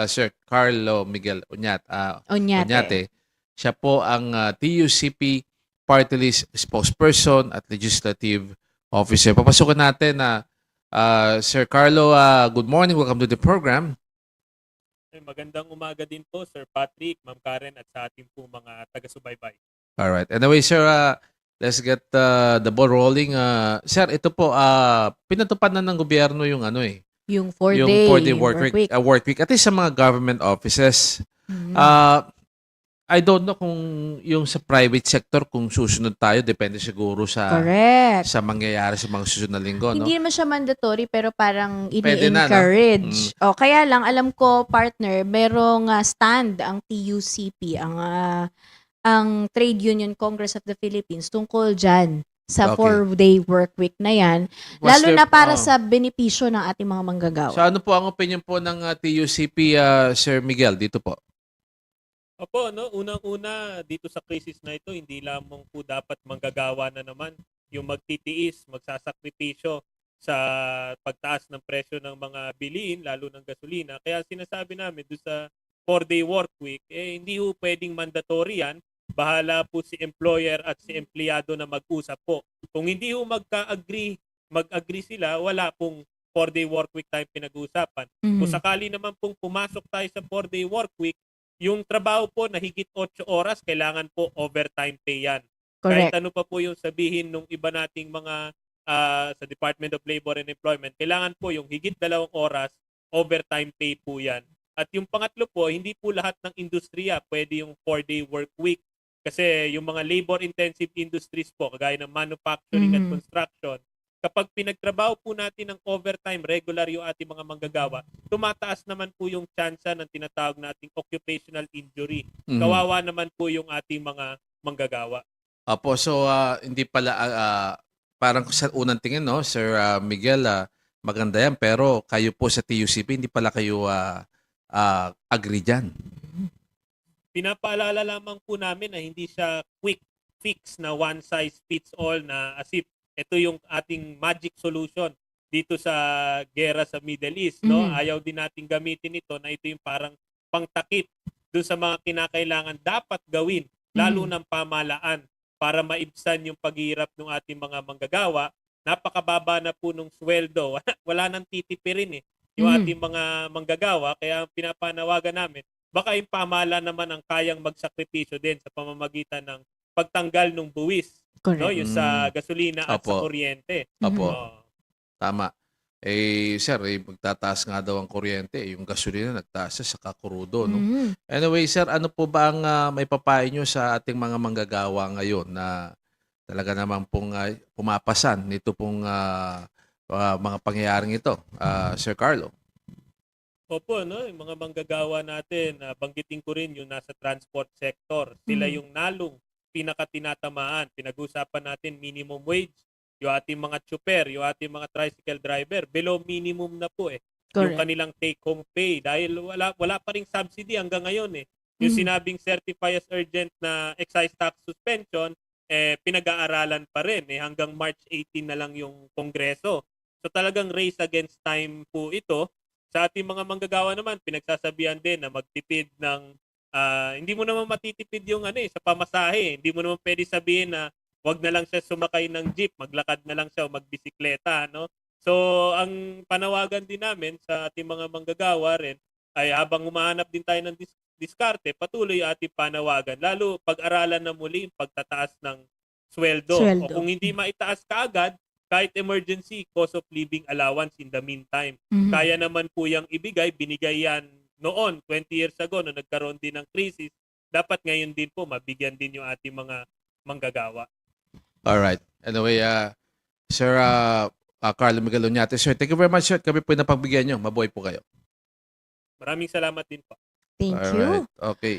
Sir Carlo Miguel Oñate. Oñate. Siya po ang TUCP Party List Spokesperson at Legislative Officer. Papasukin natin na Sir Carlo, good morning. Welcome to the program. Ay, magandang umaga din po, Sir Patrick, Ma'am Karen, at sa ating po mga taga-subaybay. All right. Anyway, sir, let's get the ball rolling. Sir, ito po, pinatupad na ng gobyerno yung Yung yung 4-day 4-day work week. work week. At least sa mga government offices. Mhm. I don't know kung yung sa private sector, kung susunod tayo, depende siguro Correct. sa mangyayari sa mga susunod na linggo, no? Hindi naman siya mandatory pero parang Pwede na, no? ini-encourage. O kaya lang alam ko partner, merong stand ang TUCP, ang Trade Union Congress of the Philippines tungkol diyan sa Okay. 4-day work week na 'yan, What's lalo their- na para oh. sa benepisyo ng ating mga manggagawa. So ano po ang opinion po ng TUCP, Sir Miguel, dito po? Opo, no, unang-una dito sa crisis na ito, hindi lamang po dapat manggagawa na naman yung magtitiis, magsasakripisyo sa pagtaas ng presyo ng mga bilihin, lalo ng gasolina. Kaya sinasabi namin doon sa 4-day work week, hindi po pwedeng mandatory yan. Bahala po si employer at si empleyado na mag-usap po. Kung hindi po mag-agree sila, wala pong 4-day work week tayo pinag-uusapan. Mhm. Kung sakali naman pong pumasok tayo sa 4-day work week, yung trabaho po na higit 8 oras, kailangan po overtime pay yan. Kahit Correct. ano pa po yung sabihin nung iba nating mga sa Department of Labor and Employment, kailangan po yung higit 2 oras, overtime pay po yan. At yung pangatlo po, hindi po lahat ng industriya pwede yung 4-day work week. Kasi yung mga labor-intensive industries po, kagaya ng manufacturing at Mhm. construction, kapag pinagtrabaho po natin ng overtime, regular yung ating mga manggagawa, tumataas naman po yung tsansa ng tinatawag nating occupational injury. Mhm. Kawawa naman po yung ating mga manggagawa. Opo, so hindi pala parang sa unang tingin, no, Sir Miguel, maganda yan, pero kayo po sa TUCP hindi pala kayo agree diyan. Pinapaalala lamang po namin na hindi siya quick fix na one size fits all, na as if ito yung ating magic solution dito sa gera sa Middle East, no? Mhm. Ayaw din nating gamitin ito na ito yung parang pangtakip doon sa mga kinakailangan dapat gawin, lalo ng pamahalaan, para maibsan yung paghihirap ng ating mga manggagawa. Napakababa na po nung sweldo. Wala nang titipirin yung Mhm. ating mga manggagawa. Kaya ang pinapanawagan namin, baka yung pamahalaan naman ang kayang magsakripisyo din sa pamamagitan ng pagtanggal ng buwis, no, Correct. yung sa gasolina at sa Opo. kuryente. Opo, Oo. tama. Sir, magtataas nga daw ang kuryente. Yung gasolina nagtaas sa kakurudo, no? Mhm. Anyway, sir, ano po ba ang may papayo nyo sa ating mga manggagawa ngayon na talaga naman pong pumapasan nito pong mga pangyayaring ito, Sir Carlo? Opo, no, yung mga manggagawa natin, banggitin ko rin yung nasa transport sector. Sila Mhm. yung nalong pinakatinatamaan. Pinag-usapan natin minimum wage, yung ating mga tsuper, yung ating mga tricycle driver, below minimum na po yung Correct. kanilang take-home pay, dahil wala pa ring subsidy hanggang ngayon Yung Mhm. sinabing certify as urgent na excise tax suspension, pinag-aaralan pa rin hanggang March 18 na lang yung Kongreso. So talagang race against time po ito. Sa ating mga manggagawa naman, pinagsasabihan din na magtipid ng hindi mo naman matitipid yung sa pamasahe. Hindi mo naman pwede sabihin na wag na lang siya sumakay ng jeep, maglakad na lang siya o magbisikleta, no? So, ang panawagan din namin sa ating mga manggagawa rin ay habang humahanap din tayo ng diskarte, patuloy yung ating panawagan. Lalo pag-aralan na muli yung pagtataas ng sweldo. O Sweldo. kung hindi maitaas kaagad, kahit emergency cost of living allowance in the meantime. Mhm. Kaya naman po yung binigay yan noon, 20 years ago, na nagkaroon din ng crisis. Dapat ngayon din po, mabigyan din yung ating mga manggagawa. Alright. Anyway, Sir Carlo Miguel Oñate, sir, thank you very much, sir. Kami po napagbigyan nyo. Mabuhay po kayo. Maraming salamat din po. Thank you. Alright. Okay.